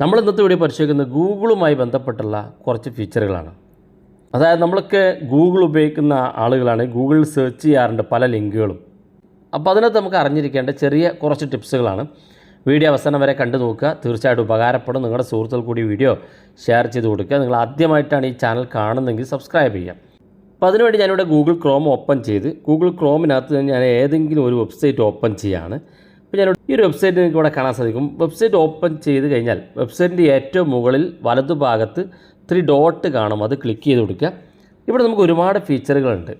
നമ്മൾ ഇന്നത്തെ വീഡിയോ പരിശോധിക്കുന്നത് ഗൂഗിളുമായി ബന്ധപ്പെട്ടുള്ള കുറച്ച് ഫീച്ചറുകളാണ്. അതായത് നമ്മളൊക്കെ ഗൂഗിൾ ഉപയോഗിക്കുന്ന ആളുകളാണ്, ഗൂഗിളിൽ സെർച്ച് ചെയ്യാറുണ്ട് പല ലിങ്കുകളും. അപ്പോൾ അതിനകത്ത് നമുക്ക് അറിഞ്ഞിരിക്കേണ്ട ചെറിയ കുറച്ച് ടിപ്സുകളാണ്. വീഡിയോ അവസാനം വരെ കണ്ടു നോക്കുക, തീർച്ചയായിട്ടും ഉപകാരപ്പെടും. നിങ്ങളുടെ സുഹൃത്തുക്കൾ കൂടി വീഡിയോ ഷെയർ ചെയ്ത് കൊടുക്കുക. നിങ്ങൾ ആദ്യമായിട്ടാണ് ഈ ചാനൽ കാണുന്നതെങ്കിൽ സബ്സ്ക്രൈബ് ചെയ്യാം. അപ്പോൾ അതിനുവേണ്ടി ഞാനിവിടെ ഗൂഗിൾ ക്രോം ഓപ്പൺ ചെയ്ത് ഗൂഗിൾ ക്രോമിനകത്ത് ഞാൻ ഏതെങ്കിലും ഒരു വെബ്സൈറ്റ് ഓപ്പൺ ചെയ്യുകയാണ്. അപ്പോൾ ഞാൻ ഈ ഒരു വെബ്സൈറ്റ് നിങ്ങൾക്ക് ഇവിടെ കാണാൻ സാധിക്കും. വെബ്സൈറ്റ് ഓപ്പൺ ചെയ്ത് കഴിഞ്ഞാൽ വെബ്സൈറ്റിൻ്റെ ഏറ്റവും മുകളിൽ വലതുഭാഗത്ത് 3 ഡോട്ട് കാണും, അത് ക്ലിക്ക് ചെയ്ത് കൊടുക്കുക. ഇവിടെ നമുക്ക് ഒരുപാട് ഫീച്ചറുകളുണ്ട്.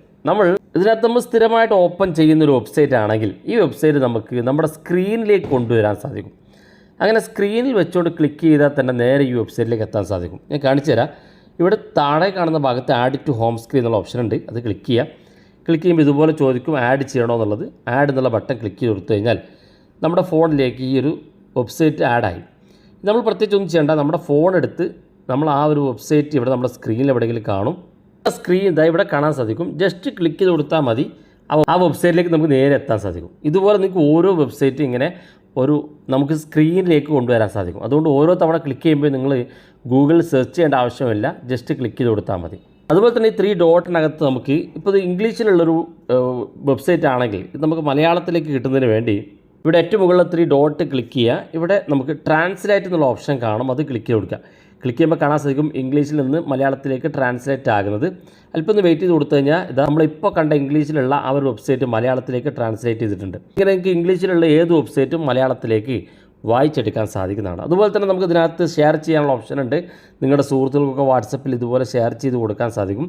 ഇതിനകത്ത് നമ്മൾ സ്ഥിരമായിട്ട് ഓപ്പൺ ചെയ്യുന്നൊരു വെബ്സൈറ്റ് ആണെങ്കിൽ ഈ വെബ്സൈറ്റ് നമുക്ക് നമ്മുടെ സ്ക്രീനിലേക്ക് കൊണ്ടുവരാൻ സാധിക്കും. അങ്ങനെ സ്ക്രീനിൽ വെച്ചുകൊണ്ട് ക്ലിക്ക് ചെയ്താൽ തന്നെ നേരെ ഈ വെബ്സൈറ്റിലേക്ക് എത്താൻ സാധിക്കും. ഞാൻ കാണിച്ചു തരാം. ഇവിടെ താഴെ കാണുന്ന ഭാഗത്ത് ആഡ് ടു ഹോം സ്ക്രീൻ എന്നുള്ള ഓപ്ഷൻ ഉണ്ട്, അത് ക്ലിക്ക് ചെയ്യാം. ക്ലിക്ക് ചെയ്യുമ്പോൾ ഇതുപോലെ ചോദിക്കും ആഡ് ചെയ്യണോ എന്നുള്ളത്. ആഡ് എന്നുള്ള ബട്ടൺ ക്ലിക്ക് ചെയ്ത് കൊടുത്തു കഴിഞ്ഞാൽ നമ്മുടെ ഫോണിലേക്ക് ഈ ഒരു വെബ്സൈറ്റ് ആഡായി. നമ്മൾ പ്രത്യേകിച്ച് ഒന്നും ചെയ്യേണ്ട, നമ്മുടെ ഫോൺ എടുത്ത് നമ്മൾ ആ ഒരു വെബ്സൈറ്റ് ഇവിടെ നമ്മുടെ സ്ക്രീനിൽ എവിടെയെങ്കിലും കാണും. ആ സ്ക്രീൻ ഇതാ ഇവിടെ കാണാൻ സാധിക്കും. ജസ്റ്റ് ക്ലിക്ക് ചെയ്ത് കൊടുത്താൽ മതി, ആ വെബ്സൈറ്റിലേക്ക് നമുക്ക് നേരെ എത്താൻ സാധിക്കും. ഇതുപോലെ നിങ്ങൾക്ക് ഓരോ വെബ്സൈറ്റും ഇങ്ങനെ നമുക്ക് സ്ക്രീനിലേക്ക് കൊണ്ടുവരാൻ സാധിക്കും. അതുകൊണ്ട് ഓരോ തവണ ക്ലിക്ക് ചെയ്യുമ്പോൾ നിങ്ങൾ ഗൂഗിളിൽ സെർച്ച് ചെയ്യേണ്ട ആവശ്യമില്ല, ജസ്റ്റ് ക്ലിക്ക് ചെയ്ത് കൊടുത്താൽ മതി. അതുപോലെ തന്നെ ഈ 3 ഡോട്ടിനകത്ത് നമുക്ക് ഇപ്പോൾ ഇത് ഇംഗ്ലീഷിലുള്ളൊരു വെബ്സൈറ്റ് ആണെങ്കിൽ ഇത് നമുക്ക് മലയാളത്തിലേക്ക് കിട്ടുന്നതിന് വേണ്ടി ഇവിടെ ഏറ്റവും മുകളിൽ 3 ഡോട്ട് ക്ലിക്ക് ചെയ്യുക. ഇവിടെ നമുക്ക് ട്രാൻസ്ലേറ്റ് എന്നുള്ള ഓപ്ഷൻ കാണും, അത് ക്ലിക്ക് ചെയ്ത് കൊടുക്കുക. ക്ലിക്ക് ചെയ്യുമ്പോൾ കാണാൻ സാധിക്കും ഇംഗ്ലീഷിൽ നിന്ന് മലയാളത്തിലേക്ക് ട്രാൻസ്ലേറ്റ് ആകുന്നത്. അല്പം ഒന്ന് വെയിറ്റ് ചെയ്ത് കൊടുത്തു കഴിഞ്ഞാൽ ഇതാ നമ്മളിപ്പോൾ കണ്ട ഇംഗ്ലീഷിലുള്ള ആ ഒരു വെബ്സൈറ്റ് മലയാളത്തിലേക്ക് ട്രാൻസ്ലേറ്റ് ചെയ്തിട്ടുണ്ട്. ഇങ്ങനെ നിങ്ങൾക്ക് ഇംഗ്ലീഷിലുള്ള ഏത് വെബ്സൈറ്റും മലയാളത്തിലേക്ക് വായിച്ചെടുക്കാൻ സാധിക്കുന്നതാണ്. അതുപോലെ തന്നെ നമുക്ക് ഇതിനകത്ത് ഷെയർ ചെയ്യാനുള്ള ഓപ്ഷൻ ഉണ്ട്. നിങ്ങളുടെ സുഹൃത്തുക്കൾക്കൊക്കെ വാട്സപ്പിൽ ഇതുപോലെ ഷെയർ ചെയ്ത് കൊടുക്കാൻ സാധിക്കും.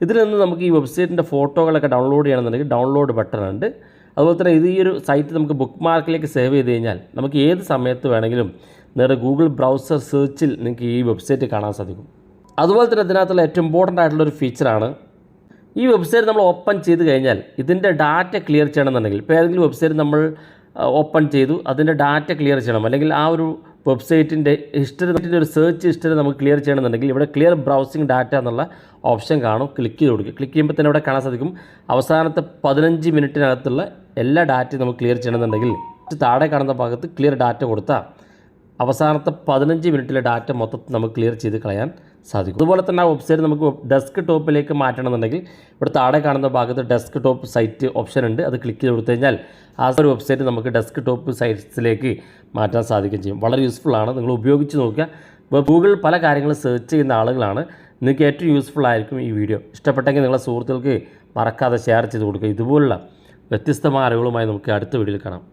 ഇതിൽ നിന്ന് നമുക്ക് ഈ വെബ്സൈറ്റിൻ്റെ ഫോട്ടോകളൊക്കെ ഡൗൺലോഡ് ചെയ്യണമെന്നുണ്ടെങ്കിൽ ഡൗൺലോഡ് ബട്ടൺ ഉണ്ട്. അതുപോലെ തന്നെ ഈ ഒരു സൈറ്റ് നമുക്ക് ബുക്ക് മാർക്കിലേക്ക് സേവ് ചെയ്ത് കഴിഞ്ഞാൽ നമുക്ക് ഏത് സമയത്ത് വേണമെങ്കിലും നിങ്ങളുടെ ഗൂഗിൾ ബ്രൗസർ സെർച്ചിൽ നിങ്ങൾക്ക് ഈ വെബ്സൈറ്റ് കാണാൻ സാധിക്കും. അതുപോലെ തന്നെ ഇതിനകത്തുള്ള ഏറ്റവും ഇമ്പോർട്ടൻ്റ് ആയിട്ടുള്ളൊരു ഫീച്ചറാണ് ഈ വെബ്സൈറ്റ് നമ്മൾ ഓപ്പൺ ചെയ്ത് കഴിഞ്ഞാൽ ഇതിൻ്റെ ഡാറ്റ ക്ലിയർ ചെയ്യണമെന്നുണ്ടെങ്കിൽ, ഇപ്പോൾ ഏതെങ്കിലും വെബ്സൈറ്റ് നമ്മൾ ഓപ്പൺ ചെയ്തു, അതിൻ്റെ ഡാറ്റ ക്ലിയർ ചെയ്യണം, അല്ലെങ്കിൽ ആ ഒരു വെബ്സൈറ്റിൻ്റെ ഹിസ്റ്ററി, ഒരു സെർച്ച് ഹിസ്റ്ററി നമുക്ക് ക്ലിയർ ചെയ്യണമെന്നുണ്ടെങ്കിൽ ഇവിടെ ക്ലിയർ ബ്രൗസിംഗ് ഡാറ്റ എന്നുള്ള ഓപ്ഷൻ കാണും, ക്ലിക്ക് ചെയ്ത് കൊടുക്കുക. ക്ലിക്ക് ചെയ്യുമ്പോൾ തന്നെ ഇവിടെ കാണാൻ സാധിക്കും അവസാനത്തെ 15 മിനിറ്റിനകത്തുള്ള എല്ലാ ഡാറ്റയും നമുക്ക് ക്ലിയർ ചെയ്യണമെന്നുണ്ടെങ്കിൽ താഴെ കാണുന്ന ഭാഗത്ത് ക്ലിയർ ഡാറ്റ കൊടുത്താൽ അവസാനത്തെ 15 മിനിറ്റിലെ ഡാറ്റ മൊത്തത്തിൽ നമുക്ക് ക്ലിയർ ചെയ്ത് കളയാൻ സാധിക്കും. അതുപോലെ തന്നെ ആ വെബ്സൈറ്റ് നമുക്ക് ഡെസ്ക് ടോപ്പിലേക്ക് മാറ്റണമെന്നുണ്ടെങ്കിൽ ഇവിടെ താഴെ കാണുന്ന ഭാഗത്ത് ഡെസ്ക് ടോപ്പ് സൈറ്റ് ഓപ്ഷൻ ഉണ്ട്, അത് ക്ലിക്ക് ചെയ്ത് കൊടുത്തു കഴിഞ്ഞാൽ ആ ഒരു വെബ്സൈറ്റ് നമുക്ക് ഡെസ്ക് ടോപ്പ് സൈറ്റ്സിലേക്ക് മാറ്റാൻ സാധിക്കുകയും ചെയ്യും. വളരെ യൂസ്ഫുള്ളാണ്, നിങ്ങൾ ഉപയോഗിച്ച് നോക്കുക. ഗൂഗിളിൽ പല കാര്യങ്ങളും സെർച്ച് ചെയ്യുന്ന ആളുകളാണ്, നിങ്ങൾക്ക് ഏറ്റവും യൂസ്ഫുൾ ആയിരിക്കും ഈ വീഡിയോ. ഇഷ്ടപ്പെട്ടെങ്കിൽ നിങ്ങളുടെ സുഹൃത്തുക്കൾക്ക് മറക്കാതെ ഷെയർ ചെയ്ത് കൊടുക്കുക. ഇതുപോലുള്ള വ്യത്യസ്തമായ അറിവുകളുമായി നമുക്ക് അടുത്ത വീഡിയോയിൽ കാണാം.